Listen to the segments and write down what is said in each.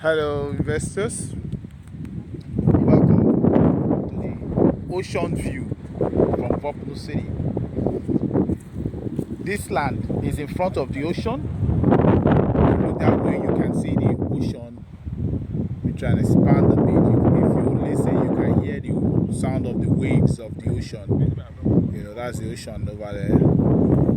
Hello, investors. Welcome to the ocean view from Vopno City. This land is in front of the ocean. That way, you can see the ocean. We try and expand the beach. If you listen, you can hear the sound of the waves of the ocean. That's the ocean over there.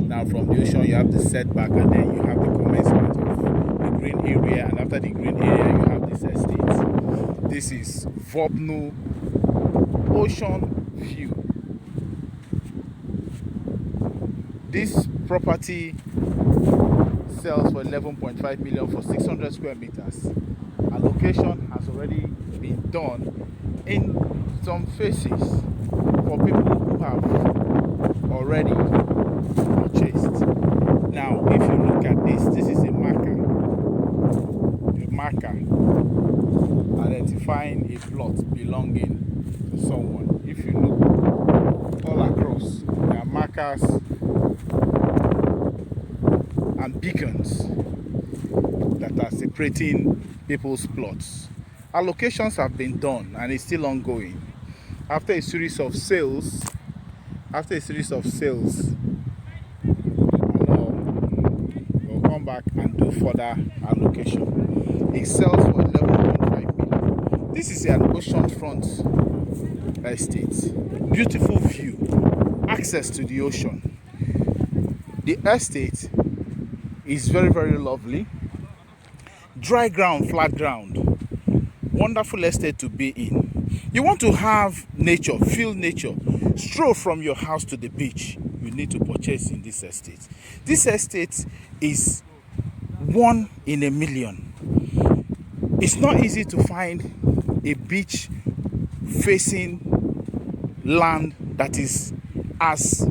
Now, from the ocean, you have the setback, and then you have the commencement of the green area. And after the green area, you have this estate. This is Vopno Ocean View. This property sells for 11.5 million for 600 square meters. Allocation has already been done in some phases for people who have already purchased. Now, if you look at this is a marker identifying a plot belonging to someone. If you look all across, there are markers and beacons that are separating people's plots. Allocations have been done and it's still ongoing. After a series of sales, we'll come back and do further allocation. It sells for 11.5 million. This is an oceanfront estate. Beautiful view, access to the ocean. The estate is very, very lovely. Dry ground, flat ground. Wonderful estate to be in. You want to have nature, feel nature, stroll from your house to the beach. You need to purchase in this estate. This estate is 1 in a million. It's not easy to find a beach facing land that is as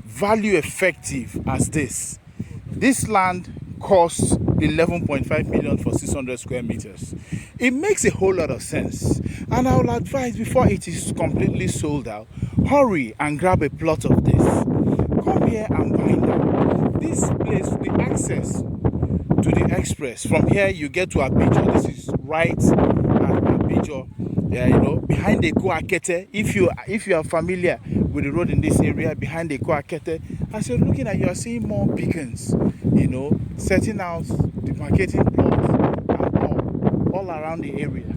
value effective as this. This land costs 11.5 million for 600 square meters. It makes a whole lot of sense, and I will advise, before it is completely sold out, hurry and grab a plot of this. Come here and find out. This place, the access to the express, from here you get to Abijo. This is right at Abijo. Behind the Koakete. If you are familiar with the road in this area, behind the Koakete, as you're looking at, you are seeing more beacons, setting out the marketing plots and all around the area.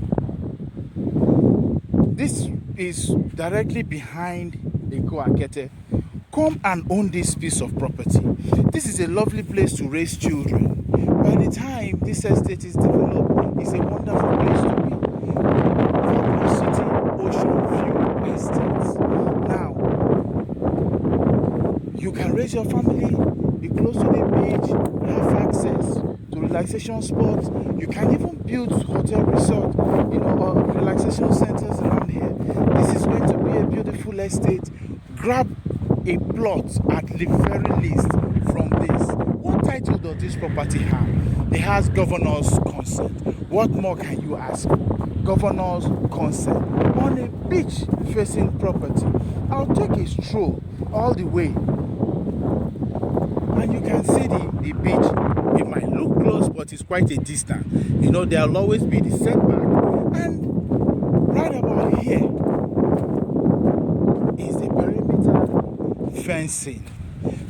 This is directly behind the Koakete. Come and own this piece of property. This is a lovely place to raise children. By the time this estate is developed, it's a wonderful place to be. Vopno City Ocean View Estate. Now, you can raise your family, be close to the beach, have access to relaxation spots. You can even build hotel resort, or relaxation centers around here. This is going to be a beautiful estate. Grab a plot at the very least from this. What title does this property have? It has governor's consent. What more can you ask for? Governor's consent on a beach facing property. I'll take a stroll all the way, and you can see the beach. It might look close, but it's quite a distance. There'll always be the setback, and right about here is the perimeter fencing.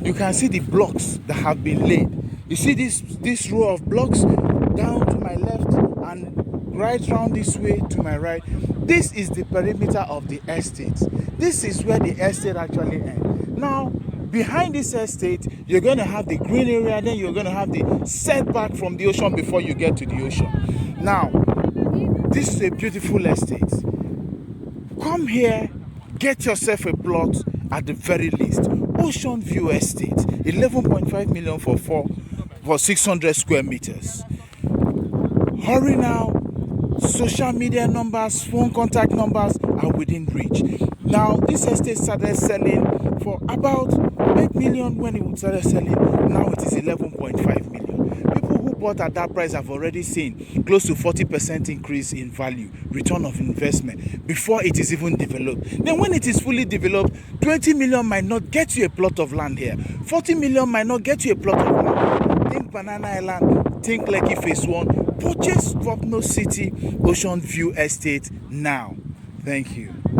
You can see the blocks that have been laid. You see this row of blocks down to my left and right round this way to my right. This is the perimeter of the estate. This is where the estate actually ends. Now, behind this estate, you're going to have the green area, then you're going to have the setback from the ocean before you get to the ocean. Now, this is a beautiful estate. Come here, get yourself a plot at the very least. Ocean View Estate, 11.5 million for 600 square meters. Hurry now. Social media numbers, phone contact numbers are within reach. Now, this estate started selling for about 8 million when it started selling. Now it is 11.5 million. People who bought at that price have already seen close to 40% increase in value, return of investment, before it is even developed. Then when it is fully developed, 20 million might not get you a plot of land here. 40 million might not get you a plot of land. Think Banana Island, think Lekki Phase 1, Purchase Swapno City Ocean View Estate now. Thank you.